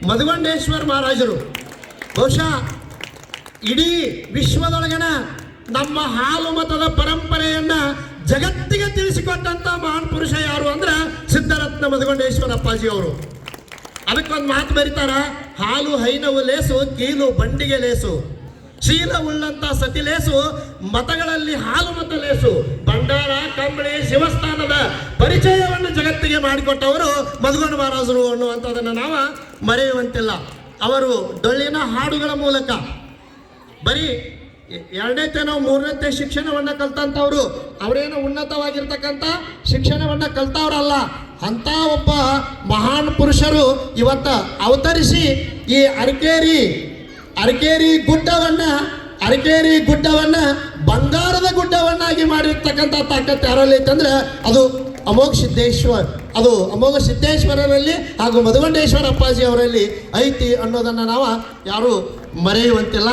ಮಧುಗೊಂಡೇಶ್ವರ ಮಹಾರಾಜರು ಬಹುಶಃ ಇಡೀ ವಿಶ್ವದೊಳಗನ ನಮ್ಮ ಹಾಲು ಮತದ ಪರಂಪರೆಯನ್ನ ಜಗತ್ತಿಗೆ ತಿಳಿಸಿಕೊಟ್ಟಂತ ಮಹಾನ್ ಪುರುಷ ಯಾರು ಅಂದ್ರೆ ಸಿದ್ಧರತ್ನ ಮಧುಗೊಂಡೇಶ್ವರ ಅಪ್ಪಾಜಿ ಅವರು. ಅದಕ್ಕೊಂದು ಮಾತು ಬರೀತಾರ, ಹಾಲು ಹೈನವು ಲೇಸು, ಕೀಲು ಬಂಡಿಗೆ ಲೇಸು, ಶೀಲ ಉಳ್ಳಂತ ಸತಿ ಲೇಸು, ಮತಗಳಲ್ಲಿ ಹಾಲು ಮತ ಲೇಸು. ಭಂಡಾರ ಕಂಬಳಿ ಶಿವಸ್ಥಾನದ ಪರಿಚಯವನ್ನು ಜಗತ್ತಿಗೆ ಮಾಡಿಕೊಟ್ಟವರು ಮಧುಗೊಂಡ ಮಹಾರಾಜರು ಅನ್ನುವಂಥದ್ದನ್ನು ನಾವು ಮರೆಯುವಂತಿಲ್ಲ. ಅವರು ಡೊಳ್ಳಿನ ಹಾಡುಗಳ ಮೂಲಕ ಬರೀ ಎರಡನೇತೇನೋ ಮೂರನೇತೆ ಶಿಕ್ಷಣವನ್ನು ಕಲ್ತಂಥವ್ರು, ಅವರೇನೋ ಉನ್ನತವಾಗಿರ್ತಕ್ಕಂಥ ಶಿಕ್ಷಣವನ್ನು ಕಲ್ತವ್ರಲ್ಲ. ಅಂತ ಒಬ್ಬ ಮಹಾನ್ ಪುರುಷರು ಇವತ್ತ ಅವತರಿಸಿ ಈ ಅರಕೇರಿ ಗುಡ್ಡವನ್ನ ಬಂಗಾರದ ಗುಡ್ಡವನ್ನಾಗಿ ಮಾಡಿರ್ತಕ್ಕಂಥ ತಾಕತ್ತು ಯಾರಲ್ಲಿ ಐತಂದ್ರೆ ಅದು ಅಮೋಘ ಸಿದ್ದೇಶ್ವರರಲ್ಲಿ ಹಾಗೂ ಮಧುಗೊಂಡೇಶ್ವರ ಅಪ್ಪಾಜಿ ಅವರಲ್ಲಿ ಐತಿ ಅನ್ನೋದನ್ನು ನಾವು ಯಾರು ಮರೆಯುವಂತಿಲ್ಲ.